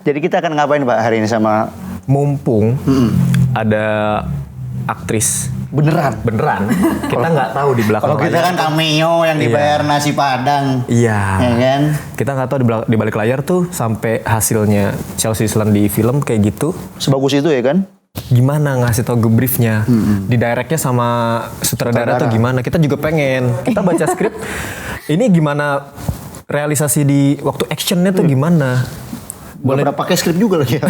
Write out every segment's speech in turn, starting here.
Jadi kita akan ngapain Pak hari ini sama Mumpung ada aktris beneran? Kita nggak tahu di belakang. Kalau kita kan cameo yang dibayar nasi padang. Iya. Ya kan? Kita nggak tahu di balik layar tuh sampai hasilnya Chelsea Islan di film kayak gitu. Sebagus itu ya kan? Gimana ngasih tau briefnya, di directnya sama sutradara tuh gimana? Kita juga pengen. Kita baca skrip. Ini gimana realisasi di waktu actionnya tuh gimana? Boleh pakai skrip juga lagi ya.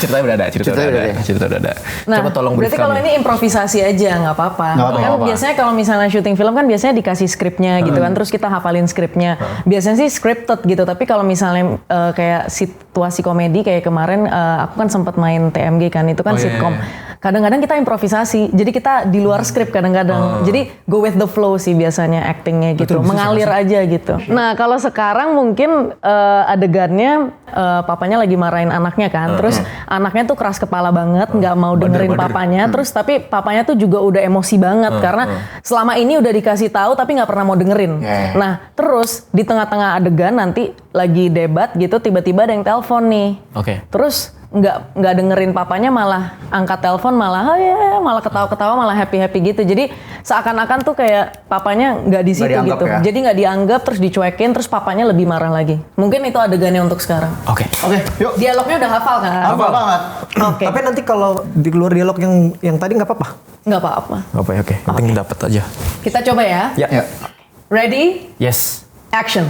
Ceritanya udah ada. Nah, Coba tolong berarti brief kalau kami. ini improvisasi aja, nggak apa-apa. Kan biasanya kalau misalnya syuting film kan biasanya dikasih skripnya gitu kan, terus kita hafalin skripnya. Biasanya sih scripted gitu, tapi kalau misalnya kayak situasi komedi kayak kemarin, aku kan sempat main TMG kan, itu kan sitcom. Kadang-kadang kita improvisasi, jadi kita di luar skrip kadang-kadang. Jadi go with the flow sih biasanya actingnya gitu, mengalir aja gitu. Nah kalau sekarang mungkin adegannya papanya lagi marahin anaknya kan, terus anaknya tuh keras kepala banget, nggak mau dengerin papanya, terus tapi papanya tuh juga udah emosi banget karena selama ini udah dikasih tahu tapi nggak pernah mau dengerin. Nah terus di tengah-tengah adegan nanti lagi debat gitu, tiba-tiba ada yang telepon nih. Terus nggak dengerin papanya, malah angkat telepon, malah malah ketawa-ketawa, malah happy gitu. Jadi seakan-akan tuh kayak papanya nggak di situ gitu. Ya? Jadi nggak dianggap, terus dicuekin, terus papanya lebih marah lagi. Mungkin itu adegannya untuk sekarang. Oke, yuk. Dialognya udah hafal kan? Hafal banget. Oke. Tapi nanti kalau di luar dialog yang tadi nggak apa-apa? Nggak apa-apa. Oke. Yang penting dapat aja. Kita coba ya. Ya. Ready? Yes. Action.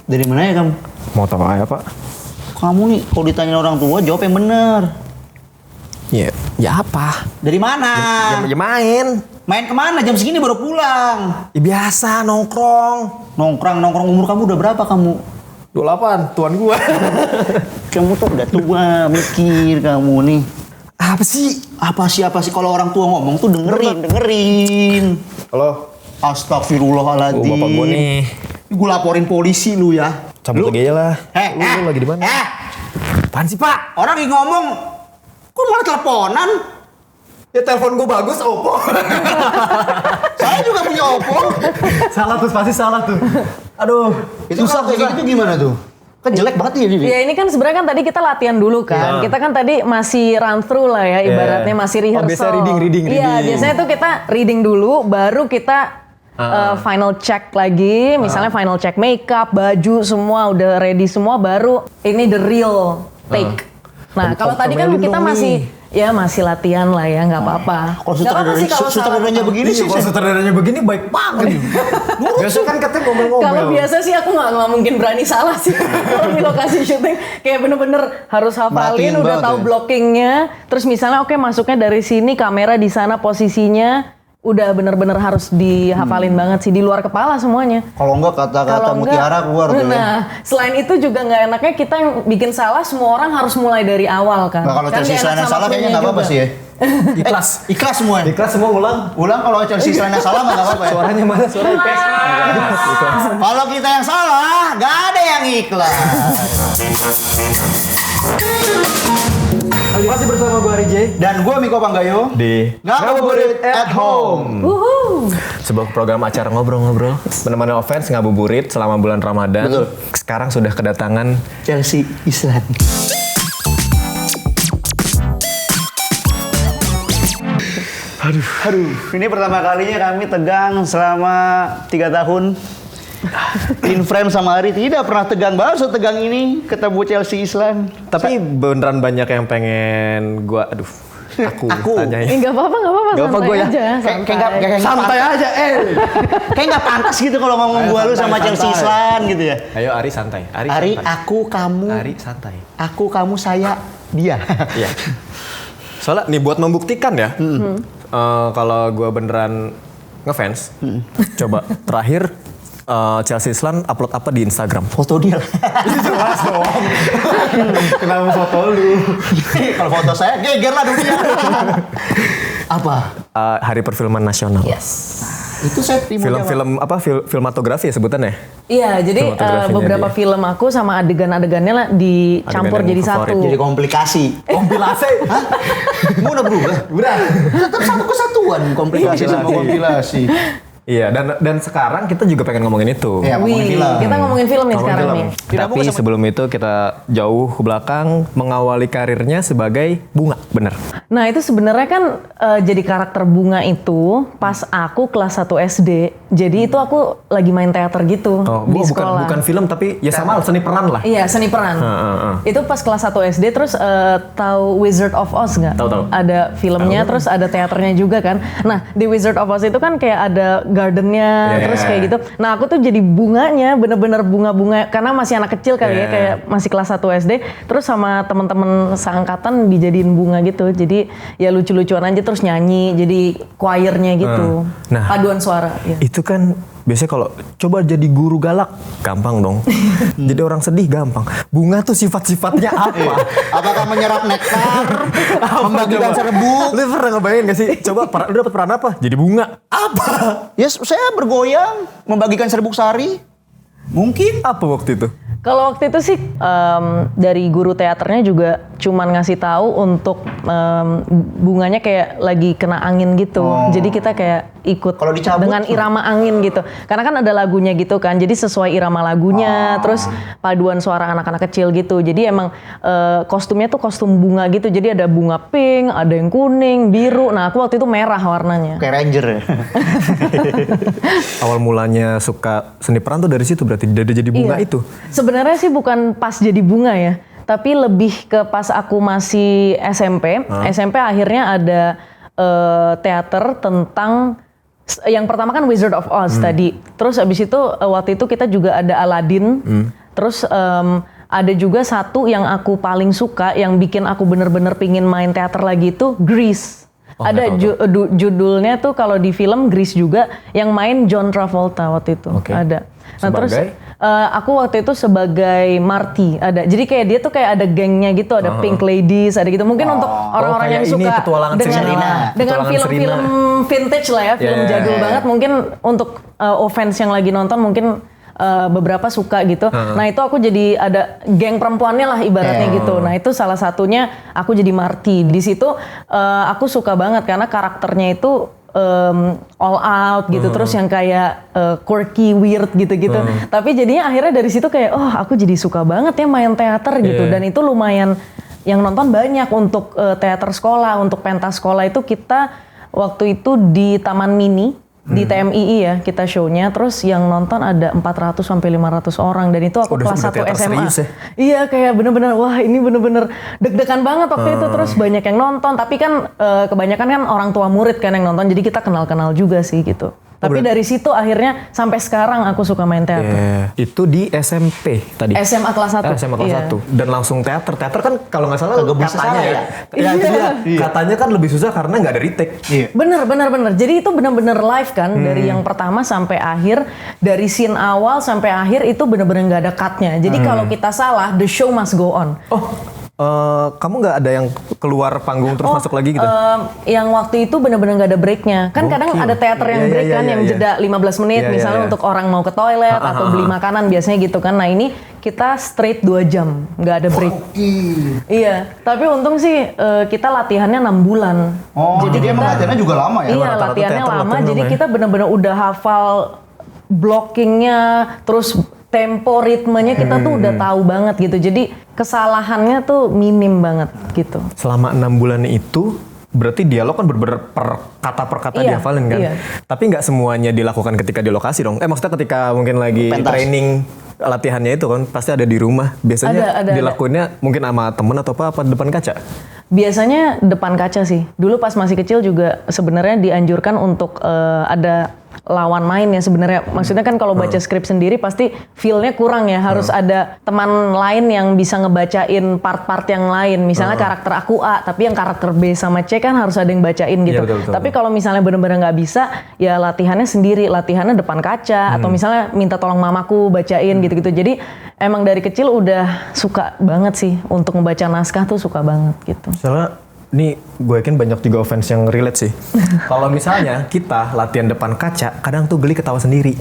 Dari mana ya kamu? Mau tahu apa, Pak? Kamu nih kalau ditanya orang tua jawab yang bener. Ya apa? Dari mana? Ya main. Main kemana? Jam segini baru pulang. Ya biasa nongkrong. Nongkrong umur kamu udah berapa kamu? 28, tuan gua. Kamu tuh udah tua, mikir kamu nih. Apa sih? Apa sih kalau orang tua ngomong tuh dengerin. Halo. Astagfirullahaladzim. Bapak gua nih. Gue laporin polisi lu ya. Cabut lagi aja lah. Lu lagi di mana? Apaan sih, Pak? Orang lagi ngomong, kok malah teleponan? Ya telepon gua bagus, Oppo. Saya juga punya Oppo. Pasti salah tuh. Aduh, Itu susah kayak gitu gimana tuh? Kan jelek banget ya ini. Ya ini kan sebenarnya kan tadi kita latihan dulu kan. Kita kan tadi masih run through lah ya, ibaratnya masih rehearsal. Biasa reading. Iya, biasanya tuh kita reading dulu, baru kita final check lagi, misalnya final check makeup, baju semua udah ready semua, baru ini the real take. Nah kalau tadi kan kita masih latihan lah ya, nggak apa-apa. Kalau sutradaranya begini sih. Kalau sutradaranya begini baik banget. Biasa kan katanya ngomel-ngomel. Kalau biasa sih aku nggak mungkin berani salah sih. Kalau di lokasi syuting kayak bener-bener harus hafalin, udah tahu blockingnya. Terus misalnya masuknya dari sini, kamera di sana posisinya. Udah bener-bener harus dihafalin banget sih, di luar kepala semuanya. Kalau enggak kata-kata mutiara keluar tuh. Nah, selain itu juga nggak enaknya kita yang bikin salah, semua orang harus mulai dari awal kan. Nah kalau kan Chelsea Islan yang salah kayaknya nggak apa-apa sih ya. Ikhlas semua. Ikhlas semua ulang. Kalau Chelsea Islan yang salah nggak apa-apa ya. Suaranya mana? Suara IPS. Kalau kita yang salah, nggak ada yang ikhlas. Masih bersama gue Ari J Dan gue Miko Panggayo di Ngabuburit at Home. Sebuah program acara ngobrol-ngobrol menemani offense ngabuburit selama bulan Ramadan. Betul. Sekarang sudah kedatangan Chelsea Islan. Aduh, ini pertama kalinya kami tegang selama 3 tahun. In frame sama Ari tidak pernah tegang banget setegang ini ketemu Chelsea Islan. Tapi beneran banyak yang pengen gua aku tanyain. Enggak apa-apa, santai aja. Kayak santai aja, kayak nggak pantas gitu kalau ngomong gua lu sama Chelsea Islan gitu ya. Ayo Ari santai. Ari, aku, kamu. Ari santai. Aku, kamu, saya, dia. Iya. Soalnya nih buat membuktikan ya, kalau gua beneran ngefans, coba terakhir Chelsea Islan upload apa di Instagram? Foto dia. Jelas dong. Kenapa foto lu? Kalau foto saya geger lah dunia. Apa? Hari Perfilman Nasional. Yes. Itu saya Film filmatografi ya sebutannya? Iya, jadi beberapa film aku sama adegan-adegannya lah dicampur jadi favorit. satu. Jadi komplikasi. Kompilasi? Hah? Mau udah berubah? Udah. Tetap satu kesatuan komplikasi sama kompilasi. Iya, dan sekarang kita juga pengen ngomongin itu. Iya, ngomongin film. Kita ngomongin film nih sekarang nih. Tapi sebelum itu kita jauh ke belakang mengawali karirnya sebagai Bunga, bener? Nah itu sebenarnya kan jadi karakter Bunga itu pas aku kelas 1 SD. Jadi itu aku lagi main teater gitu di sekolah. Bukan film tapi ya sama seni peran lah. Iya seni peran. Itu pas kelas 1 SD terus tahu Wizard of Oz nggak? Tahu. Ada filmnya terus ada teaternya juga kan. Nah di Wizard of Oz itu kan kayak ada gardennya terus kayak gitu. Nah aku tuh jadi bunganya bener-bener bunga-bunga karena masih anak kecil kali ya kayak masih kelas 1 SD. Terus sama teman-teman seangkatan dijadiin bunga gitu. Jadi ya lucu-lucuan aja terus nyanyi jadi choirnya gitu. Nah, paduan suara. Ya. Itu kan biasanya kalau coba jadi guru galak gampang dong. Jadi orang sedih gampang. Bunga tuh sifat-sifatnya apa? Apakah menyerap nektar, membagikan serbuk? Lu pernah ngebayangin gak sih? Coba lu dapet peran apa? Jadi bunga. Apa? Ya saya bergoyang, membagikan serbuk sari. Mungkin. Apa waktu itu? Kalau waktu itu sih dari guru teaternya juga cuman ngasih tahu untuk bunganya kayak lagi kena angin gitu. Jadi kita kayak ikut Kalau dicabut, dengan irama angin gitu. Karena kan ada lagunya gitu kan. Jadi sesuai irama lagunya, terus paduan suara anak-anak kecil gitu. Jadi emang kostumnya tuh kostum bunga gitu. Jadi ada bunga pink, ada yang kuning, biru. Nah, aku waktu itu merah warnanya. Kayak ranger ya. Awal mulanya suka seni peran tuh dari situ berarti dari jadi bunga itu. Sebenarnya sih bukan pas jadi bunga ya, tapi lebih ke pas aku masih SMP. SMP akhirnya ada teater tentang yang pertama kan Wizard of Oz tadi. Terus abis itu waktu itu kita juga ada Aladdin. Terus ada juga satu yang aku paling suka yang bikin aku bener-bener pingin main teater lagi itu Grease. Ada judulnya tuh kalau di film Grease juga yang main John Travolta waktu itu. Ada. Nah terus aku waktu itu sebagai Marty ada. Jadi kayak dia tuh kayak ada gengnya gitu, ada Pink Ladies, ada gitu. Mungkin untuk orang-orang yang suka dengan film-film vintage lah ya, film jadul banget. Mungkin untuk offense yang lagi nonton mungkin beberapa suka gitu. Nah itu aku jadi ada geng perempuannya lah ibaratnya gitu. Nah itu salah satunya aku jadi Marty. Di situ aku suka banget karena karakternya itu all out gitu, terus yang kayak quirky, weird gitu-gitu. Tapi jadinya akhirnya dari situ kayak, oh aku jadi suka banget ya main teater gitu. Dan itu lumayan yang nonton banyak untuk teater sekolah, untuk pentas sekolah itu kita waktu itu di Taman Mini. Di TMII ya kita show-nya, terus yang nonton ada 400 sampai 500 orang dan itu aku kelas 1 SMA. Iya kayak bener-bener wah ini bener-bener deg-degan banget waktu itu, terus banyak yang nonton tapi kan kebanyakan kan orang tua murid kan yang nonton jadi kita kenal-kenal juga sih gitu. Tapi dari situ akhirnya sampai sekarang aku suka main teater. Itu di SMP tadi? SMA kelas 1. SMA kelas 1. Dan langsung teater. Teater kan kalau nggak salah katanya ya. Iya. Katanya kan lebih susah karena nggak ada retake. Bener. Jadi itu benar-benar live kan. Dari yang pertama sampai akhir. Dari scene awal sampai akhir itu benar-benar nggak ada cut-nya. Jadi kalau kita salah, the show must go on. Kamu nggak ada yang keluar panggung terus masuk lagi gitu? Yang waktu itu benar-benar nggak ada breaknya. Kan kadang ada teater yang break kan, yang jeda 15 menit misalnya untuk orang mau ke toilet atau beli makanan biasanya gitu kan. Nah ini kita straight 2 jam, nggak ada break. Iya, tapi untung sih kita latihannya 6 bulan. Jadi emang latihannya juga lama ya? Iya, latihannya lama. Jadi kita benar-benar udah hafal blockingnya, terus tempo ritmenya kita tuh udah tahu banget gitu. Jadi kesalahannya tuh minim banget gitu. Selama 6 bulan itu berarti dialog kan bener-bener per kata dihafalin kan? Iya. Tapi nggak semuanya dilakukan ketika di lokasi dong? Maksudnya ketika mungkin lagi training latihannya itu kan pasti ada di rumah. Biasanya dilakuinnya mungkin sama temen atau apa depan kaca? Biasanya depan kaca sih. Dulu pas masih kecil juga sebenarnya dianjurkan untuk ada lawan main ya sebenarnya. Maksudnya kan kalau baca skrip sendiri pasti feel-nya kurang ya. Harus ada teman lain yang bisa ngebacain part-part yang lain. Misalnya karakter aku A, tapi yang karakter B sama C kan harus ada yang bacain gitu. Ya, betul. Tapi kalau misalnya benar-benar nggak bisa, ya latihannya sendiri. Latihannya depan kaca atau misalnya minta tolong mamaku bacain gitu-gitu. Jadi emang dari kecil udah suka banget sih untuk membaca naskah tuh suka banget gitu. Soalnya Nih gue yakin banyak juga fans yang relate sih. Kalau misalnya kita latihan depan kaca, kadang tuh geli ketawa sendiri.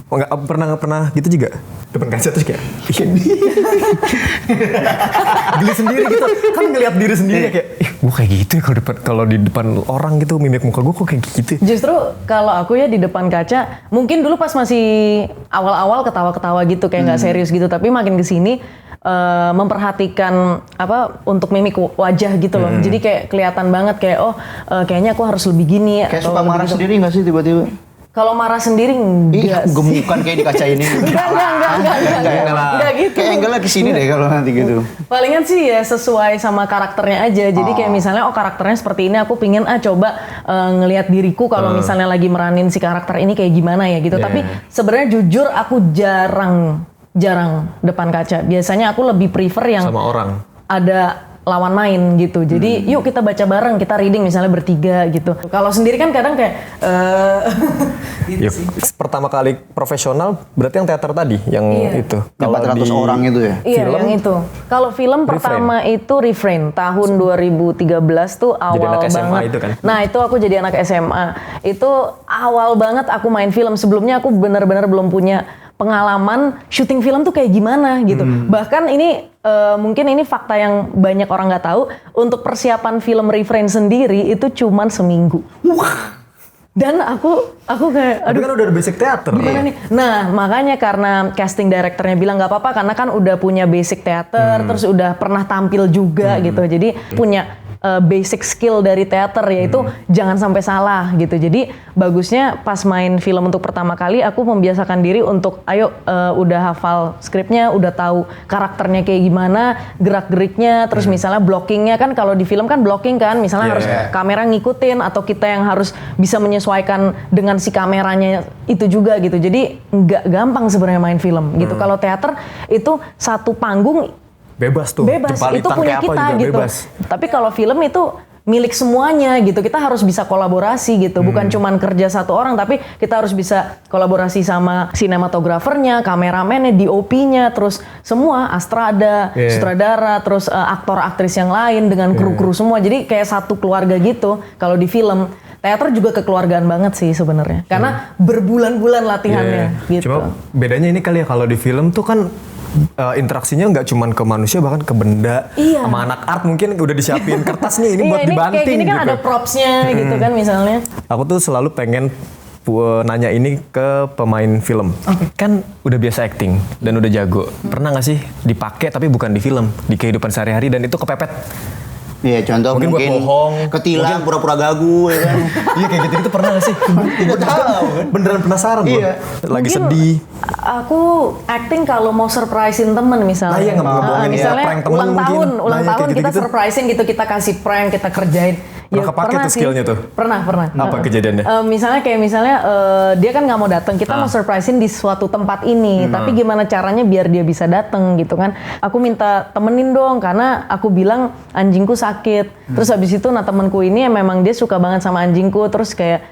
Nggak pernah gitu juga? Depan kaca terus kayak geli sendiri gitu. Kan ngeliat diri sendiri kayak, gue kayak gitu ya kalau di depan orang gitu, mimik muka gue kok kayak gitu. Justru kalau aku ya di depan kaca, mungkin dulu pas masih awal-awal ketawa-ketawa gitu kayak nggak serius gitu, tapi makin kesini memperhatikan untuk mimik wajah gitu loh. Jadi kayak kelihatan banget kayak kayaknya aku harus lebih gini. Kayak suka marah sendiri nggak sih tiba-tiba? Kalau marah sendiri enggak. Gemukan kayak di kaca ini. Enggak gitu. Kayak angle kesini deh kalau nanti gitu. Palingan sih ya sesuai sama karakternya aja. Jadi kayak misalnya karakternya seperti ini, aku pingin coba ngelihat diriku kalau misalnya lagi meranin si karakter ini kayak gimana ya gitu. Tapi sebenarnya jujur aku jarang depan kaca. Biasanya aku lebih prefer yang sama orang. Ada lawan main gitu. Jadi yuk kita baca bareng, kita reading misalnya bertiga gitu. Kalau sendiri kan kadang kayak gitu sih. Pertama kali profesional berarti yang teater tadi yang itu. 400 orang itu ya? Iya, film, yang itu. Kalau film pertama itu Refrain tahun 2013 tuh awal jadi anak SMA banget. itu kan? Nah, itu aku jadi anak SMA. Itu awal banget aku main film. Sebelumnya aku benar-benar belum punya pengalaman syuting film tuh kayak gimana gitu. Bahkan ini mungkin ini fakta yang banyak orang nggak tahu. Untuk persiapan film Refrain sendiri itu cuman seminggu. Wah. Dan aku kayak, aduh kan udah ada basic teater. Gimana nih? Nah makanya karena casting directornya bilang nggak apa-apa karena kan udah punya basic teater, terus udah pernah tampil juga gitu. Jadi punya basic skill dari teater yaitu jangan sampai salah gitu. Jadi bagusnya pas main film untuk pertama kali aku membiasakan diri untuk udah hafal skripnya, udah tahu karakternya kayak gimana, gerak-geriknya, terus misalnya blockingnya kan kalau di film kan blocking kan, misalnya harus kamera ngikutin atau kita yang harus bisa menyesuaikan dengan si kameranya itu juga gitu. Jadi nggak gampang sebenarnya main film gitu. Kalau teater itu satu panggung bebas tuh. Bebas, itu punya kita gitu. Bebas. Tapi kalau film itu milik semuanya gitu. Kita harus bisa kolaborasi gitu. Bukan cuman kerja satu orang, tapi kita harus bisa kolaborasi sama sinematografernya, kameramennya, DOP-nya, terus semua astrada, sutradara, terus aktor aktris yang lain dengan kru-kru semua. Jadi kayak satu keluarga gitu. Kalau di film, teater juga kekeluargaan banget sih sebenarnya. Karena berbulan-bulan latihannya gitu. Cuma bedanya ini kali ya kalau di film tuh kan interaksinya nggak cuman ke manusia bahkan ke benda sama anak art mungkin udah disiapin kertasnya ini buat dibanting kayak gini kan gitu. ada propsnya gitu kan misalnya. Aku tuh selalu pengen nanya ini ke pemain film. Kan udah biasa acting dan udah jago. Pernah nggak sih dipakai tapi bukan di film, di kehidupan sehari-hari dan itu kepepet? Iya, contoh mungkin buat bohong, ketilang, pura-pura gagu ya kan. Iya kayak gitu pernah gak sih? Tidak tahu kan. Beneran penasaran gue. Lagi Mungkin sedih. Aku acting kalau mau surprisein temen misalnya. Nah, iya, ngebohongin misalnya prank temen ulang mungkin. Ulang Nah, tahun kayak kita gitu-gitu. surprisein gitu, kita kasih prank, kita kerjain. Pernah kepake tuh sih. skillnya tuh? Pernah. Apa kejadiannya? Misalnya dia kan nggak mau datang, kita mau surprisein di suatu tempat ini, tapi gimana caranya biar dia bisa datang gitu kan? Aku minta temenin dong karena aku bilang anjingku sakit. Terus habis itu temanku ini memang dia suka banget sama anjingku, terus kayak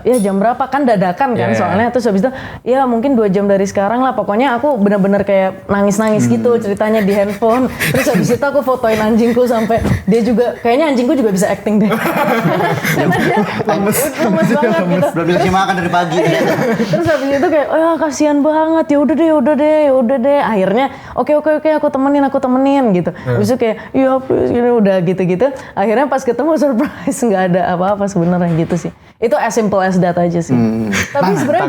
ya jam berapa kan dadakan kan soalnya. Terus habis itu ya mungkin 2 jam dari sekarang lah, pokoknya aku benar-benar kayak nangis-nangis gitu ceritanya di handphone. Terus habis itu aku fotoin anjingku sampai dia juga kayaknya anjingku juga bisa acting deh. Karena dia lemes banget gitu. Belum dikasih makan dari pagi. Terus habis itu kayak kasihan banget, ya udah deh. Akhirnya oke aku temenin gitu. Habis itu kayak ya please gini udah gitu-gitu. Akhirnya pas ketemu surprise nggak ada apa-apa sebenarnya gitu sih. Itu as simple as that aja sih. Tapi sebenarnya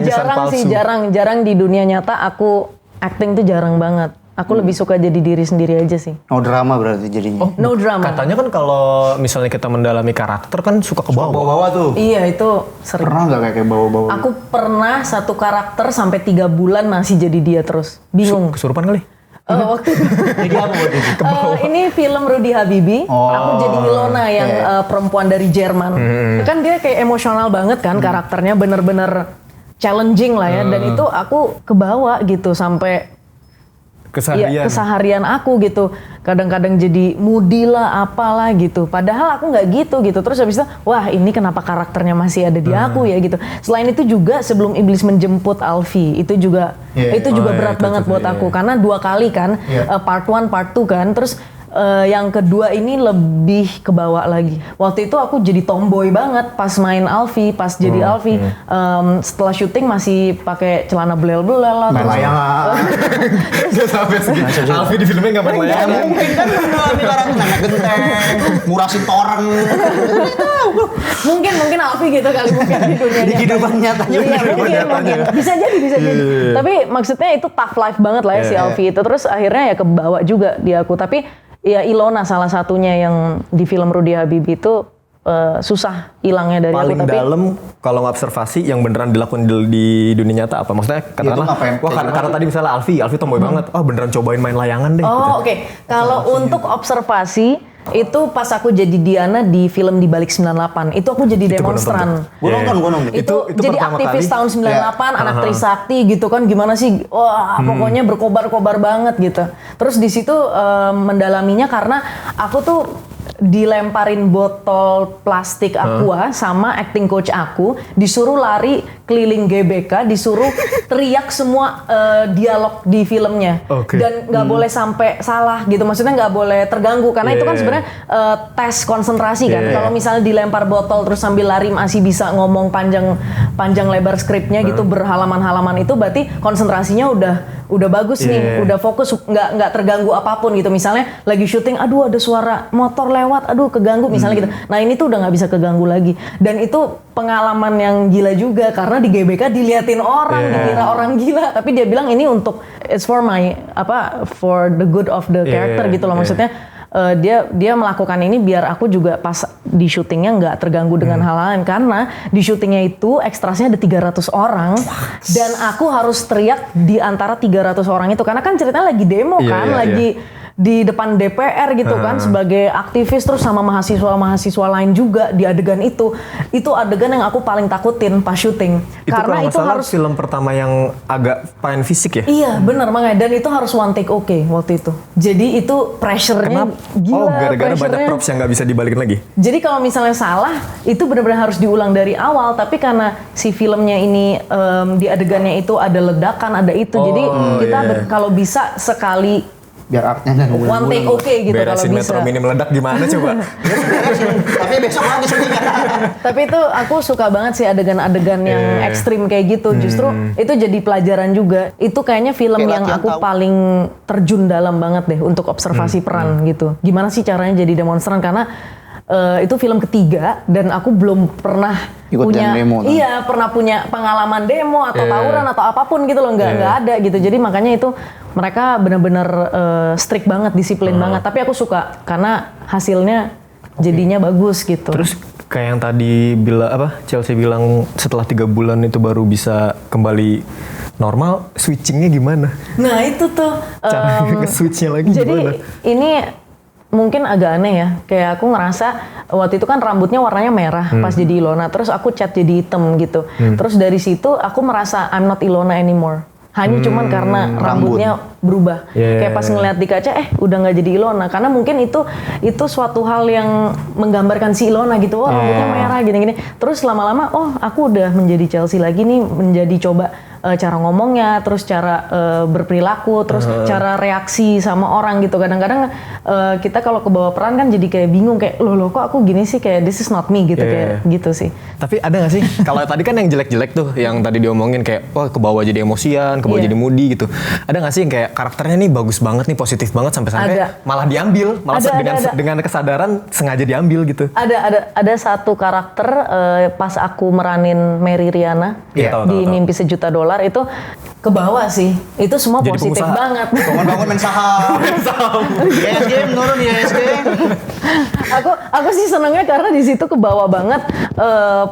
jarang di dunia nyata aku acting tuh jarang banget. Aku lebih suka jadi diri sendiri aja sih. No drama berarti jadinya. No drama. Katanya kan kalau misalnya kita mendalami karakter kan suka ke bawah. Bawa-bawa tuh. Iya itu sering. Pernah nggak kayak bawa-bawa? Aku pernah satu karakter sampai 3 bulan masih jadi dia terus. Bingung. Kesurupan kali? Waktu itu. Jadi apa waktu itu? Ini film Rudy Habibie. Aku jadi Ilona yang perempuan dari Jerman. Kan dia kayak emosional banget kan karakternya, bener-bener challenging lah ya. Dan itu aku kebawa gitu sampai keseharian aku gitu. Kadang-kadang jadi moody lah apalah gitu. Padahal aku nggak gitu. Terus habis itu wah ini kenapa karakternya masih ada di aku ya gitu. Selain itu juga sebelum Iblis Menjemput Alfie itu juga berat banget buat aku. Karena 2 kali kan part 1 part 2 kan. Terus Yang kedua ini lebih kebawa lagi. Waktu itu aku jadi tomboy banget pas main Alfie, pas jadi Alfie. Setelah syuting masih pakai celana belel-belel lah. Main layangan. Gak sampai segitu. Alfie di filmnya gak main layangan. Mungkin kan ini orang nanya genteng, murasin toreng. Mungkin Alfie gitu kali mungkin di dunia Di kehidupan nyatanya. Iya, mungkin. Bisa jadi. Tapi maksudnya itu tough life banget lah ya si Alfie itu. Terus akhirnya ya kebawa juga di aku. Tapi ya Ilona salah satunya yang di film Rudy Habibie itu susah hilangnya dari paling aku. Tapi dalam kalau ngobservasi yang beneran dilakukan di dunia nyata apa? Maksudnya katakanlah, karena tadi misalnya Alfie tomboy banget. Oh beneran cobain main layangan deh. Oh gitu. oke. Kalau untuk observasi itu pas aku jadi Diana di film Di Balik 98 itu aku jadi demonstran. Gue nonton. Itu jadi pertama aktivis kali. tahun 98, anak Trisakti gitu kan, gimana sih? Wah, pokoknya berkobar-kobar banget gitu. Terus di situ mendalaminya karena aku tuh dilemparin botol plastik aqua sama acting coach aku, disuruh lari keliling GBK, disuruh teriak semua dialog di filmnya. Dan nggak boleh sampai salah gitu, maksudnya nggak boleh terganggu karena itu kan sebenarnya tes konsentrasi kan. Kalau misalnya dilempar botol terus sambil lari masih bisa ngomong panjang lebar skripnya gitu berhalaman-halaman, itu berarti konsentrasinya udah bagus nih, udah fokus, nggak terganggu apapun gitu. Misalnya lagi syuting, aduh ada suara motor lewat, aduh keganggu misalnya gitu. Nah ini tuh udah nggak bisa keganggu lagi. Dan itu pengalaman yang gila juga karena di GBK diliatin orang, dikira orang gila, tapi dia bilang ini untuk it's for for the good of the character gitu loh. Maksudnya dia melakukan ini biar aku juga pas di syutingnya nggak terganggu dengan hal lain, karena di syutingnya itu ekstrasnya ada 300 orang dan aku harus teriak di antara 300 orang itu karena kan ceritanya lagi demo lagi di depan DPR gitu kan sebagai aktivis, terus sama mahasiswa lain juga di adegan itu adegan yang aku paling takutin pas syuting karena itu harus film pertama yang agak main fisik ya. Iya benar, makanya, dan itu harus one take waktu itu, jadi itu pressure-nya gila. Gara-gara banyak props yang nggak bisa dibalikin lagi. Jadi kalau misalnya salah itu benar-benar harus diulang dari awal, tapi karena si filmnya ini di adegannya itu ada ledakan, ada itu, jadi kita kalau bisa sekali biar artnya nggak one take gitu kalau beresin bisa. Metro Mini meledak gimana coba? Tapi besok lagi syuting. Tapi itu aku suka banget sih adegan-adegan yang ekstrim kayak gitu. Justru itu jadi pelajaran juga. Itu kayaknya film yang aku paling terjun dalam banget deh untuk observasi peran gitu. Gimana sih caranya jadi demonstran, karena itu film ketiga dan aku belum pernah pernah punya pengalaman demo atau tawuran atau apapun gitu loh, nggak ada gitu. Jadi makanya itu mereka benar-benar strict banget, disiplin banget. Tapi aku suka karena hasilnya jadinya bagus gitu. Terus kayak yang tadi Chelsea bilang setelah 3 bulan itu baru bisa kembali normal, switchingnya gimana? Nah itu tuh cara nge-switchnya lagi jadi gimana? Ini mungkin agak aneh ya, kayak aku ngerasa waktu itu kan rambutnya warnanya merah pas jadi Ilona, terus aku cat jadi hitam gitu. Terus dari situ aku merasa I'm not Ilona anymore. Hanya cuman karena rambutnya berubah. Kayak pas ngeliat di kaca, udah nggak jadi Ilona. Karena mungkin itu suatu hal yang menggambarkan si Ilona gitu. Oh rambutnya merah gini-gini. Terus lama-lama, aku udah menjadi Chelsea lagi nih, menjadi coba cara ngomongnya, terus cara berperilaku, terus cara reaksi sama orang gitu. Kadang-kadang kita kalau kebawa peran kan jadi kayak bingung, kayak loh kok aku gini sih, kayak this is not me gitu, kayak gitu sih. Tapi ada nggak sih, kalau tadi kan yang jelek-jelek tuh, yang tadi diomongin kayak kebawa jadi emosian, kebawa jadi moody gitu. Ada nggak sih yang kayak karakternya nih bagus banget nih, positif banget sampai malah diambil, dengan kesadaran sengaja diambil gitu. Ada satu karakter pas aku meranin Mary Riana di Mimpi Sejuta Dolar itu ke bawah sih. Itu semua jadi positif banget. Bangun main saham. ISG menurun ya ISG. Aku sih senangnya karena di situ ke bawah banget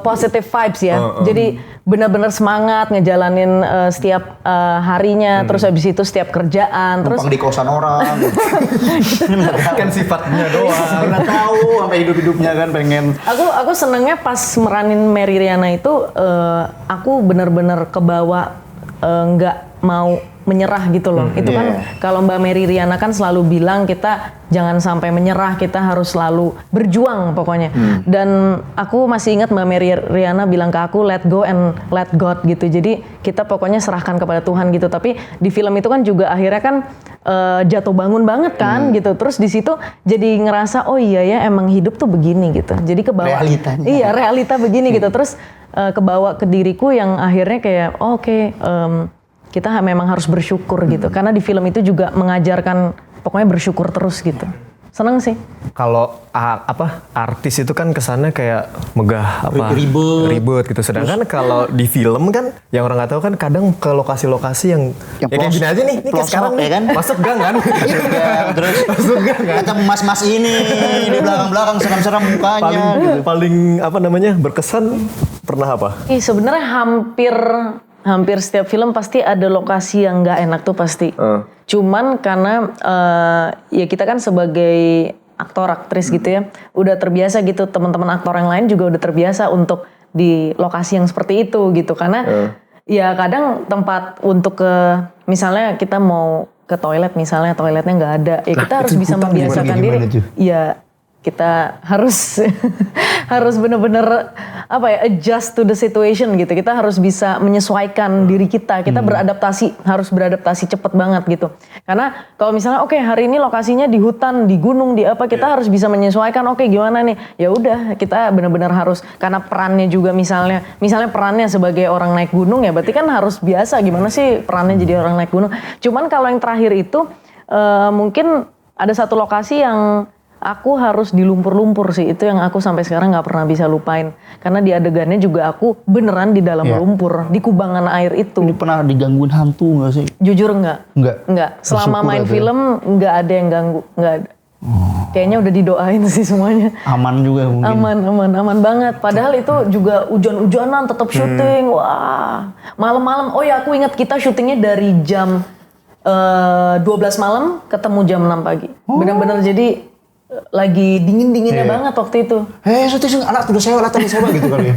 positive vibes ya. Jadi benar-benar semangat ngejalanin setiap harinya, terus habis itu setiap kerjaan, numpang di kosan orang. Kan sifatnya doang. Nggak tahu sampai hidup-hidupnya kan pengen. Aku senangnya pas meranin Mary Riana itu aku benar-benar kebawa nggak mau menyerah gitu loh. Itu kan kalau Mbak Mary Riana kan selalu bilang kita jangan sampai menyerah, kita harus selalu berjuang pokoknya. Dan aku masih ingat Mbak Mary Riana bilang ke aku let go and let God gitu. Jadi kita pokoknya serahkan kepada Tuhan gitu. Tapi di film itu kan juga akhirnya kan jatuh bangun banget kan gitu. Terus di situ jadi ngerasa oh iya ya emang hidup tuh begini gitu. Jadi kebawa Realitanya. Iya, realita begini gitu. Terus kebawa ke diriku yang akhirnya kayak kita memang harus bersyukur gitu. Karena di film itu juga mengajarkan pokoknya bersyukur terus gitu. Seneng sih. Kalau artis itu kan kesannya kayak megah ribet gitu. Sedangkan kalau di film kan yang orang nggak tahu kan kadang ke lokasi-lokasi yang ya kayak gini aja nih kayak sekarang nih kan masuk gang kan. Terus masuk gang kan. ketemu mas-mas ini di belakang-belakang seram-seram mukanya. Paling berkesan pernah apa? Sebenarnya hampir setiap film pasti ada lokasi yang nggak enak tuh pasti. Cuman karena ya kita kan sebagai aktor aktris gitu ya, udah terbiasa gitu. Teman-teman aktor yang lain juga udah terbiasa untuk di lokasi yang seperti itu gitu. Karena ya kadang tempat untuk misalnya kita mau ke toilet misalnya toiletnya nggak ada, ya kita harus bisa membiasakan diri. Ya kita harus harus benar-benar adjust to the situation gitu. Kita harus bisa menyesuaikan diri kita. Kita harus beradaptasi cepet banget gitu. Karena kalau misalnya hari ini lokasinya di hutan, di gunung, di apa, kita harus bisa menyesuaikan. Gimana nih? Ya udah, kita benar-benar harus karena perannya juga misalnya perannya sebagai orang naik gunung ya berarti kan harus biasa gimana sih perannya jadi orang naik gunung. Cuman kalau yang terakhir itu mungkin ada satu lokasi yang aku harus di lumpur-lumpur sih. Itu yang aku sampai sekarang nggak pernah bisa lupain. Karena di adegannya juga aku beneran di dalam lumpur, di kubangan air itu. Ini pernah digangguin hantu nggak sih? Jujur nggak? Nggak. Selama main film nggak ada yang ganggu, nggak ada. Kayaknya udah didoain sih semuanya. Aman juga mungkin. Aman banget. Padahal itu juga hujan-hujanan, tetap syuting. Wah, malam-malam. Oh ya, aku ingat kita syutingnya dari jam 12 malam ketemu jam 6 pagi. Benar-benar jadi lagi dingin-dinginnya banget waktu itu. Syuting anak udah sewa gitu kali ya.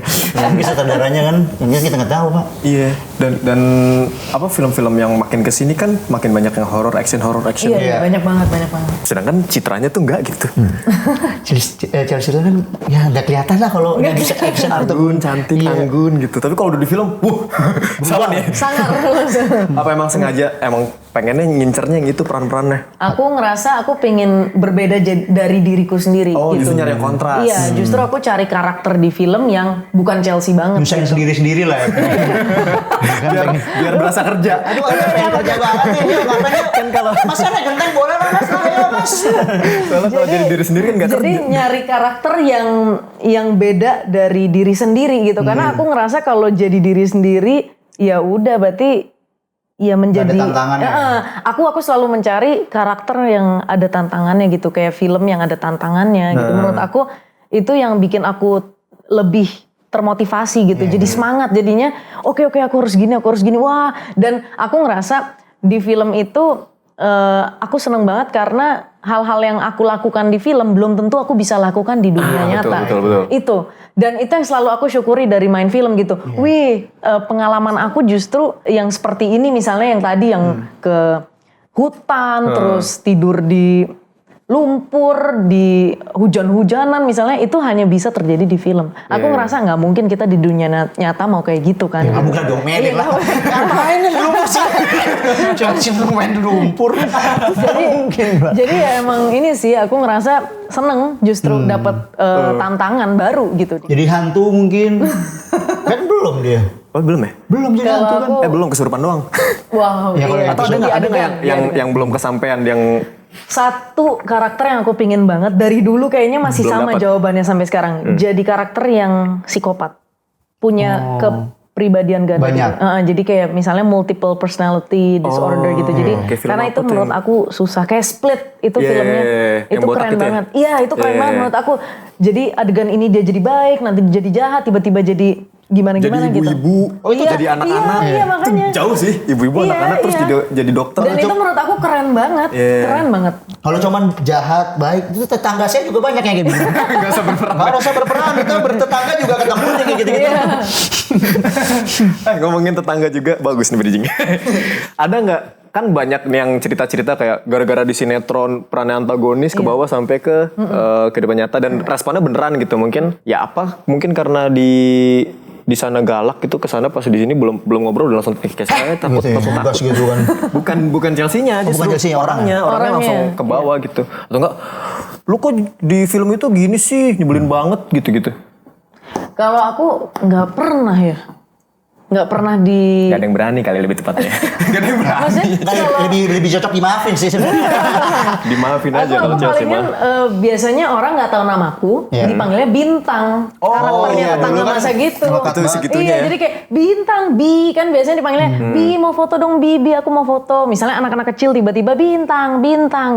Mungkin saudaranya kan, yang kita nggak tahu Pak. Iya. Dan film-film yang makin kesini kan makin banyak yang horror action. Iya, banyak banget. Sedangkan citranya tuh enggak gitu. Chelsea kan ya nggak kelihatan lah kalau dia bisa action Anggun, cantik, anggun gitu. Tapi kalau udah di film, salah nih. Sangar. Apa emang sengaja emang pengennya ngincernya yang itu peran-perannya? Aku ngerasa aku pengen berbeda dari diriku sendiri. Oh, gitu. justru nyari yang kontras. Iya, justru aku cari karakter di film yang bukan Chelsea banget. Nyusahin sendiri-sendiri lah ya. biar berasa kerja. Aduh, pengen kerja banget nih. Kan kalau Mas kan genteng boleh lah Mas. Soalnya kalau jadi diri sendiri kan nggak kerja. Jadi nyari karakter yang beda dari diri sendiri gitu. Karena aku ngerasa kalau jadi diri sendiri ya udah berarti ya menjadi aku selalu mencari karakter yang ada tantangannya gitu, kayak film yang ada tantangannya gitu. Menurut aku itu yang bikin aku lebih termotivasi gitu. Jadi semangat jadinya. Oke, aku harus gini. Wah, dan aku ngerasa di film itu aku seneng banget karena hal-hal yang aku lakukan di film belum tentu aku bisa lakukan di dunia nyata. Betul. Itu. Dan itu yang selalu aku syukuri dari main film gitu. Pengalaman aku justru yang seperti ini misalnya yang tadi yang ke hutan terus tidur di lumpur, di hujan-hujanan misalnya, itu hanya bisa terjadi di film. Aku ngerasa nggak mungkin kita di dunia nyata mau kayak gitu kan. Kamu gak dong medek lah. Ngapain di lumpur sih? Cuma main di lumpur. Jadi ya emang ini sih aku ngerasa seneng justru dapat tantangan baru gitu. Jadi hantu mungkin. Kan belum dia. Oh belum ya? Belum jadi hantu kan? Belum kesurupan doang. Wow. Ya, atau ada nggak yang belum kesampaian yang satu karakter yang aku pingin banget dari dulu kayaknya masih belum sama dapet. Jawabannya sampai sekarang. Jadi karakter yang psikopat, punya kepribadian ganda. Banyak. Jadi kayak misalnya multiple personality disorder gitu. Jadi karena itu menurut aku susah. Kayak Split itu filmnya, itu keren banget. Iya itu keren banget menurut aku. Jadi adegan ini dia jadi baik, nanti jadi jahat, tiba-tiba jadi gimana jadi gitu. ibu-ibu, jadi anak-anak. Iya, makanya. Jauh sih, ibu-ibu anak-anak terus jadi dokter. Dan itu menurut aku keren banget, keren banget. Kalau cuman jahat, baik, itu tetangga saya juga banyak yang kayak gitu. Gak usah berperan. Gak usah berperan, itu bertetangga juga ketemu kayak gitu-gitu. Ngomongin tetangga juga bagus nih bridging. Ada nggak? Kan banyak nih yang cerita-cerita kayak gara-gara di sinetron perannya antagonis ke bawah sampai ke kehidupan nyata dan responnya beneran gitu. Mungkin ya apa? Mungkin karena di sana galak gitu, ke sana pas di sini belum ngobrol udah langsung kayak saya takut gitu ya, takut gitu kan. bukan Chelsea-nya aja, bukan Chelsea-nya, orangnya langsung ke bawah gitu. Atau enggak, lu kok di film itu gini sih, nyebelin banget gitu-gitu. Kalau aku nggak pernah ya. Nggak pernah di... Gak ada yang berani kali lebih tepatnya. Gak ada yang berani. Maksudnya lebih cocok dimaafin sih sebenarnya. Dimaafin aja kalau Chelsea mah. Biasanya orang nggak tahu namaku, dipanggilnya Bintang. Karakternya tetangga masa gitu. Iya, jadi kayak Bintang, Bi, kan biasanya dipanggilnya Bi mau foto dong, Bi aku mau foto. Misalnya anak-anak kecil tiba-tiba Bintang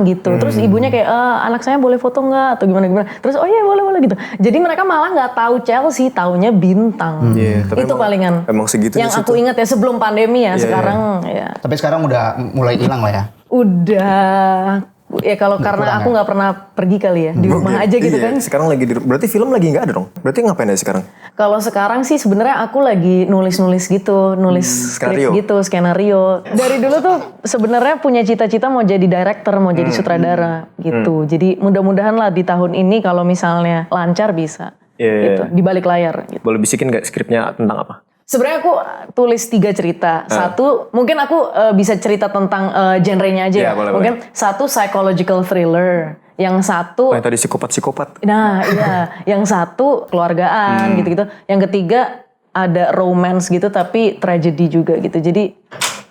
gitu. Terus ibunya kayak anak saya boleh foto nggak atau gimana. Terus oh iya boleh gitu. Jadi mereka malah nggak tahu Chelsea, taunya Bintang. Itu palingan. Emang segitu yang aku ingat ya sebelum pandemi ya, sekarang ya. Tapi sekarang udah mulai hilang lah ya. Udah ya kalau karena aku nggak pernah pergi kali ya, di rumah aja gitu kan. Sekarang lagi berarti film lagi nggak ada dong? Berarti ngapain aja sekarang? Kalau sekarang sih sebenarnya aku lagi nulis gitu, skrip gitu, skenario. Dari dulu tuh sebenarnya punya cita-cita mau jadi director, mau jadi sutradara gitu. Jadi mudah-mudahan lah di tahun ini kalau misalnya lancar bisa gitu di balik layar. Gitu. Boleh bisikin nggak skripnya tentang apa? Sebenarnya aku tulis 3 cerita. Satu, mungkin aku bisa cerita tentang genre-nya aja ya. Mungkin satu psychological thriller. Yang satu... yang tadi psikopat. Nah iya. Yang satu keluargaan gitu-gitu. Yang ketiga ada romance gitu tapi tragedy juga gitu. Jadi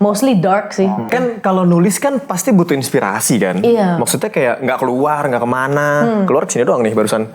mostly dark sih. Kan kalau nulis kan pasti butuh inspirasi kan? Iya. Maksudnya kayak nggak keluar, nggak kemana. Keluar kesini doang nih barusan.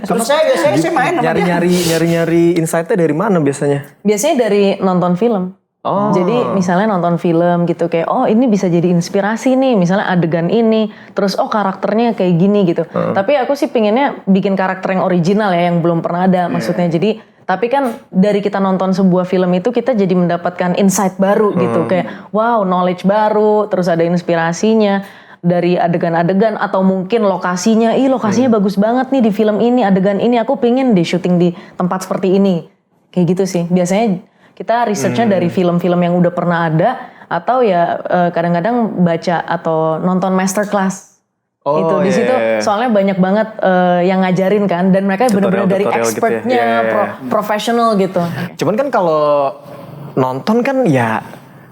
Sama saya main sama dia. Nyari insight-nya dari mana biasanya? Biasanya dari nonton film. Jadi misalnya nonton film gitu kayak oh ini bisa jadi inspirasi nih. Misalnya adegan ini. Terus oh karakternya kayak gini gitu. Tapi aku sih pinginnya bikin karakter yang original ya. Yang belum pernah ada maksudnya. Jadi tapi kan dari kita nonton sebuah film itu kita jadi mendapatkan insight baru gitu. Kayak wow knowledge baru. Terus ada inspirasinya. Dari adegan-adegan atau mungkin lokasinya, lokasinya bagus banget nih di film ini, adegan ini aku pengen deh syuting di tempat seperti ini. Kayak gitu sih. Biasanya kita researchnya dari film-film yang udah pernah ada atau ya kadang-kadang baca atau nonton masterclass. Itu di situ soalnya banyak banget yang ngajarin kan dan mereka benar-benar dari expertnya, profesional gitu. Cuman kan kalau nonton kan ya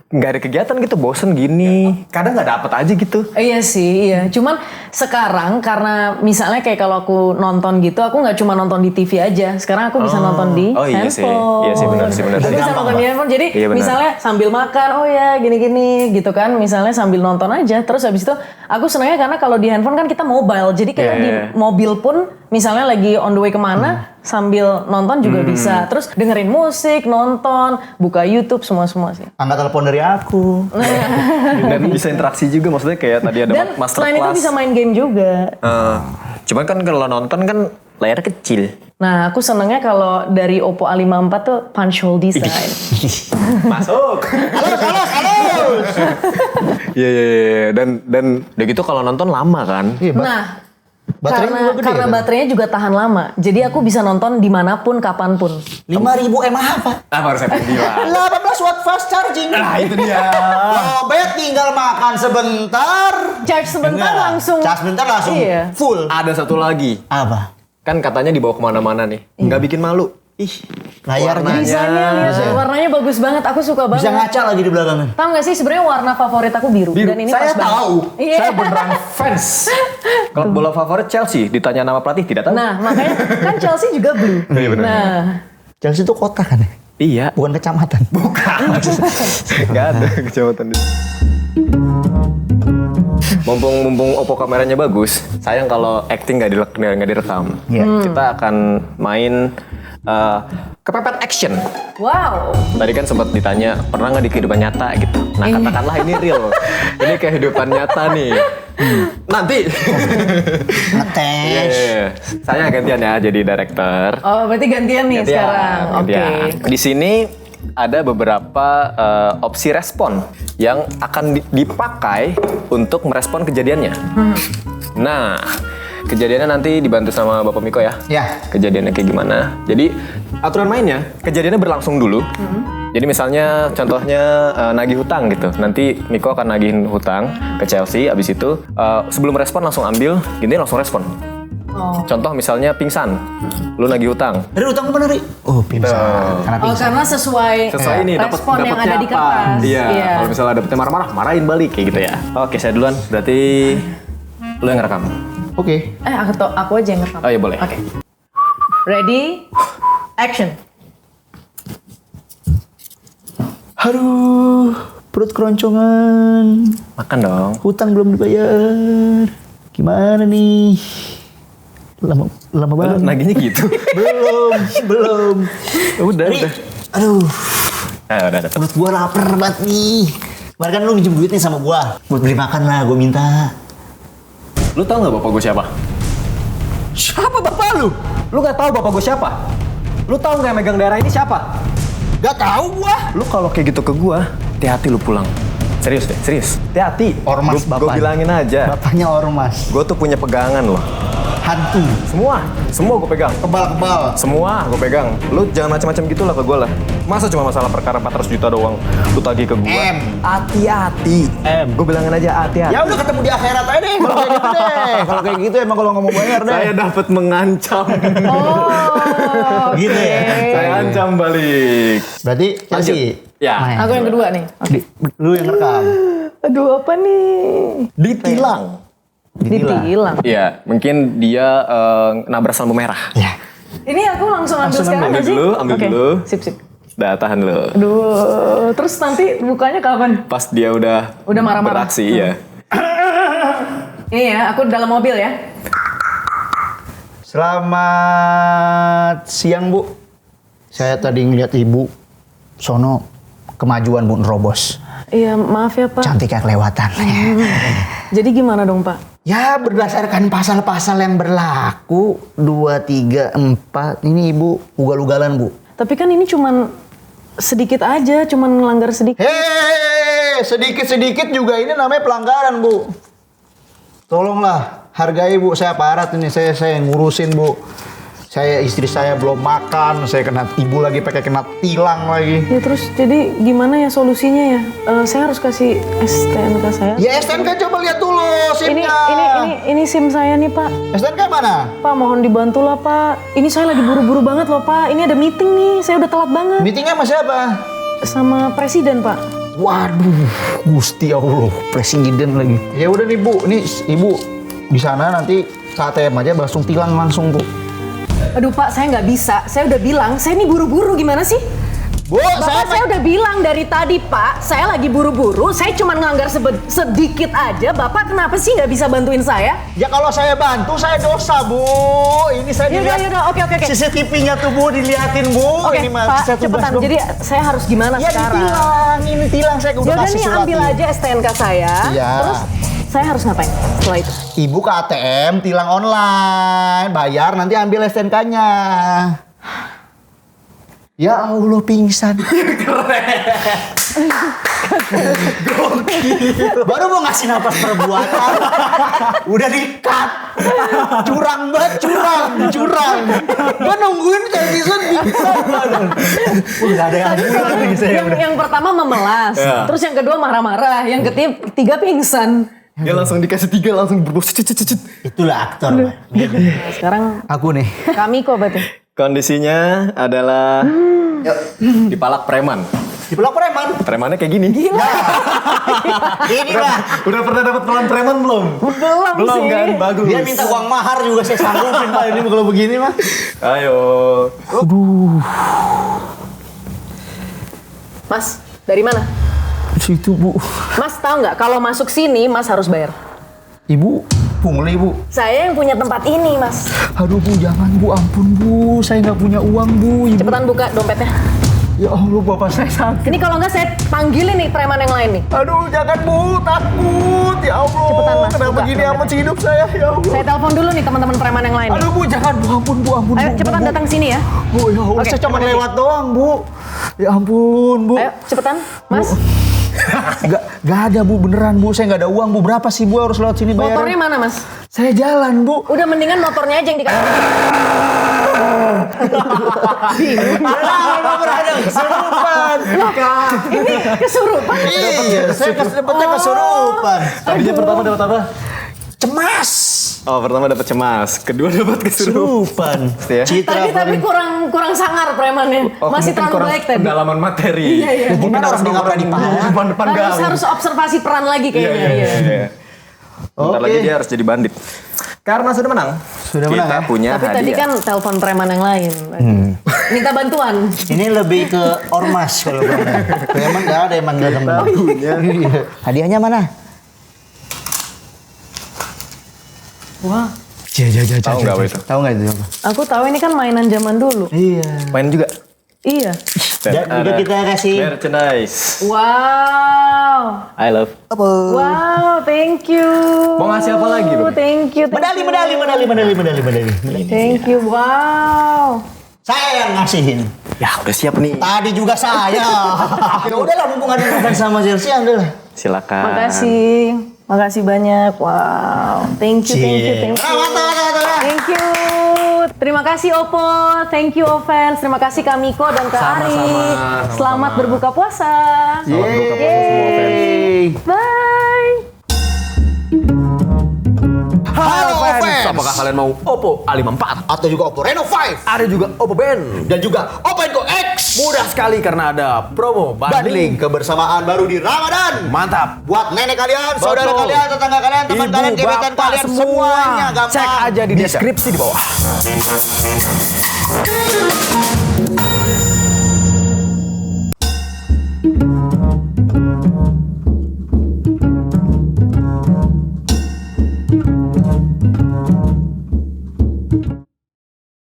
nggak ada kegiatan gitu, bosen gini. Kadang nggak dapet aja gitu. Iya sih, iya. Cuman sekarang karena misalnya kayak kalau aku nonton gitu, aku nggak cuma nonton di TV aja. Sekarang aku bisa nonton di handphone. Iya sih benar. Aku bisa nonton di handphone. Jadi misalnya sambil makan, oh ya gini-gini gitu kan. Misalnya sambil nonton aja. Terus habis itu aku senangnya karena kalau di handphone kan kita mobile. Jadi kayak di mobil pun misalnya lagi on the way kemana, sambil nonton juga bisa. Terus dengerin musik, nonton, buka YouTube, semua-semua sih. Angkat telepon dari aku. Dan bisa interaksi juga, maksudnya kayak tadi ada dan masterclass. selain itu bisa main game juga. Cuman kan kalau nonton kan layar kecil. Nah, aku senengnya kalau dari Oppo A54 tuh punch hole design. Masuk. Halus. Iya. Dan udah gitu kalau nonton lama kan. Nah, karena baterainya juga tahan lama. Jadi aku bisa nonton dimanapun, kapanpun. 5.000 mAh apa? Baru saya bilang. 18 watt fast charging. Nah itu dia. Lobet tinggal makan sebentar. Charge sebentar langsung. Charge sebentar langsung full. Ada satu lagi. Apa? Kan katanya dibawa kemana-mana nih. Nggak bikin malu. Layarnya. Warnanya bagus banget. Aku suka banget. Bisa ngaca lagi di belakangnya. Tahu nggak sih sebenarnya warna favorit aku biru. Dan ini saya pas tahu. Banget. Saya beneran fans. Kalau bola favorit Chelsea, ditanya nama pelatih tidak tahu. Nah makanya kan Chelsea juga blue. Iya benar. Nah Chelsea itu kota kan ya? Iya. Bukan kecamatan. Bukan. Gak ada kecamatan di. Mumpung Oppo kameranya bagus, sayang kalau acting nggak direkam. Kita akan main kepepet action. Wow. Tadi kan sempat ditanya pernah nggak di kehidupan nyata gitu. Nah katakanlah ini real, ini kehidupan nyata nih. Nanti. Ngetes. Saya gantian ya jadi director. Oh, berarti gantian nih sekarang. Oke. Gantian. Di sini ada beberapa opsi respon yang akan dipakai untuk merespon kejadiannya. Nah, kejadiannya nanti dibantu sama Bapak Miko ya. Ya. Kejadiannya kayak gimana? Jadi aturan mainnya, kejadiannya berlangsung dulu. Jadi misalnya contohnya nagih hutang gitu. Nanti Miko akan nagihin hutang ke Chelsea. Abis itu sebelum respon langsung ambil, gini langsung respon. Oh. Contoh misalnya pingsan, lu nagih hutang. Dari utang apa dari? Oh, pingsan. Karena Oh, pingsan. karena sesuai Sesuai nih dapat respon yang ada di kertas. Iya. Kalau misalnya dapetnya marah-marah, marahin balik kayak gitu ya. Oke, saya duluan. Berarti lu yang ngerekam. Oke. Aku aja yang ngerekam. Oh iya boleh. Oke. Ready? Action. Aduh, perut keroncongan. Makan dong. Hutang belum dibayar. Gimana nih? Lama banget. Nagihnya gitu. belum. Udah. Aduh, Udah. perut gua lapar banget nih. Kemarin kan lu minjem duit nih sama gua. Buat beli makan lah, gua minta. Lu tahu nggak bapak gue siapa? Siapa bapak lu? Lu nggak tahu bapak gue siapa? Lu tahu nggak yang megang daerah ini siapa? Gak tahu gua. Lu kalau kayak gitu ke gua, hati-hati lu pulang. Serius deh, serius. Hati-hati. Ormas Gue bapak. bilangin aja. Bapaknya ormas. Gue tuh punya pegangan loh. Hantu. Semua gue pegang. Kebal-kebal. Semua gue pegang. Lu jangan macam-macam gitu lah ke gue lah. Masa cuma masalah perkara 400 juta doang lu tagih ke gue? Hati-hati. Gue bilangin aja hati-hati. Ya udah ketemu di akhirat aja deh. Kalau kayak gitu deh. Kalau kayak gitu emang kalau ngomong bayar deh. Saya dapat mengancam. Oh. Gitu ya. Saya ancam balik. Berarti Lanjut. Chelsea. Ya. Main. Aku yang kedua nih. Lu yang rekam. Aduh, apa nih? Ditilang. Ditilang. Iya, mungkin dia nabrak lampu merah. Ya. Ini aku langsung ambil Langsung sekarang ambil nggak sih? dulu, ambil Oke. dulu. Sip. Udah tahan lu. Aduh, terus nanti bukanya kapan? Pas dia udah marah-marah. beraksi, iya. Ini ya, aku dalam mobil ya. Selamat siang, Bu. Saya tadi ngeliat Ibu sono kemajuan Bu nerobos. Iya, maaf ya Pak. Cantiknya kelewatan. Jadi gimana dong Pak? Ya berdasarkan pasal-pasal yang berlaku 2, 3, 4 ini Ibu ugal-ugalan Bu. Tapi kan ini cuman sedikit aja, cuman ngelanggar sedikit. Hei, sedikit-sedikit juga ini namanya pelanggaran Bu. Tolonglah hargai Bu, saya aparat ini, saya yang ngurusin Bu. Saya istri saya belum makan, saya kena ibu lagi pakai kena tilang lagi. Ya terus jadi gimana ya solusinya ya? Saya harus kasih STNK saya. Ya STNK coba lihat dulu SIM-nya. Ini SIM saya nih Pak. STNK mana? Pak mohon dibantu lah Pak. Ini saya lagi buru-buru banget loh Pak. Ini ada meeting nih, saya udah telat banget. Meetingnya sama siapa? Sama presiden Pak. Waduh, Gusti Allah, presiden lagi. Ya udah nih Bu, nih Ibu di sana nanti ke ATM aja langsung tilang langsung Bu. Aduh Pak, saya nggak bisa. Saya udah bilang, saya ini buru-buru gimana sih? Bu, Bapak saya udah bilang dari tadi Pak, saya lagi buru-buru. Saya cuma ngelanggar sedikit aja. Bapak kenapa sih nggak bisa bantuin saya? Ya kalau saya bantu, saya dosa Bu. Ini saya dilihat. Yaudah, oke. CCTV-nya tuh Bu, diliatin Bu. Oke, Ini mah Pak, saya tugas cepetan. dong. Jadi saya harus gimana Ya sekarang? ini tilang saya udah Yaudah kasih nih, surat. ambil aja STNK saya. Iya. Terus saya harus ngapain setelah itu? Ibu ke ATM, tilang online, bayar nanti ambil STNK-nya. Ya Allah pingsan. Baru mau ngasih napas perbuatan, udah di-cut. Curang banget, curang. Gua nungguin Cendison pingsan. Udah ada yang bilang saya udah. Yang pertama memelas, Ya. terus yang kedua marah-marah, yang ketiga pingsan. Dia langsung dikasih 3 langsung berbos. Itulah aktor. Nah, sekarang Aku nih. kami kok berarti. Kondisinya adalah dipalak preman. Di pelak preman. Premannya kayak gini. Ini lah. Udah pernah dapat pelan preman belum? Belum sih. Kan? Bagus. Dia minta uang mahar juga saya sanggupin Pak ini kalau begini mah. Ayo. Mas, dari mana? Situ Bu. Mas tahu nggak kalau masuk sini Mas harus bayar. Ibu Pungli bu. Saya yang punya tempat ini, Mas. Aduh bu, jangan bu, ampun bu. Saya nggak punya uang bu. Ibu. Cepetan buka dompetnya. Ya Allah, bapak saya sakit. Ini kalau nggak saya panggilin nih preman yang lain nih. Aduh, jangan bu, takut. Ya Allah. Cepetan, Mas, Kenapa buka gini dompetnya. amat sih hidup saya? Ya Allah. Saya telepon dulu nih teman-teman preman yang lain nih. Aduh bu, jangan bu, ampun bu, ampun Ayo bu. cepetan bu, datang sini ya. Bu, ya Allah, Oke, saya cuma cepetan lewat doang bu. Ya ampun bu. Ayo cepetan, Mas. Gak ada bu, beneran bu. Saya nggak ada uang bu. Berapa sih bu harus lewat sini bayar? Motornya mana, Mas? Saya jalan bu. Udah mendingan motornya aja yang dikasih. Nggak berada kesurupan. Ini kesurupan. Iya, saya dapetnya kesurupan. Tadinya pertama dapat apa? Cemas. Oh, pertama dapat cemas, kedua dapat kesurupan. Kesurupan. Ya. Citra Tapi kurang sangar premannya. Masih mungkin terlalu kurang baik tadi. pendalaman materi. Iya, iya. Mungkin Gimana harus orang dia nggak nongkrong pernah depan gang. Harus observasi peran lagi kayaknya. Iya. Bentar Oke. lagi dia harus jadi bandit. Karena sudah menang. Sudah menang, Kita ya? punya Tapi hadiah. tadi kan telepon preman yang lain. Minta bantuan. Ini lebih ke ormas kalau gue. Emang nggak ada emang nggak ada. Iya. Hadiahnya mana? Wah, Tahu nggak apa itu? Tahu nggak itu? aku tahu ini kan mainan zaman dulu. Iya. Main juga. Iya. Dan Udah ada kita kasih. merchandise. Wow. I love. Wow, thank you. Mau ngasih apa lagi, Bro? Thank you. Medali. Thank you. Wow. Saya yang ngasihin. Ya udah siap nih. Tadi juga saya. Ya udahlah mumpung ada makan sama Chelsea, udahlah. Silakan. Makasih banyak. Wow. Thank you. Thank you. Terima kasih Oppo, thank you Ovens, terima kasih Kak Miko dan Kak Ari. Sama-sama. Selamat berbuka puasa. Selamat berbuka puasa semua fans. Yeay. Bye. Halo fans. Apakah kalian mau Oppo A54? Atau juga Oppo Reno 5 Ada juga Oppo Ben. dan juga Oppo Enco X. Mudah sekali karena ada promo Bundling kebersamaan baru di Ramadan. Mantap. Buat nenek kalian, saudara Betul. kalian, tetangga kalian, teman Ibu, kalian, gebetan bapak, kalian, semuanya gampang. Cek aja di Bisa. deskripsi di bawah.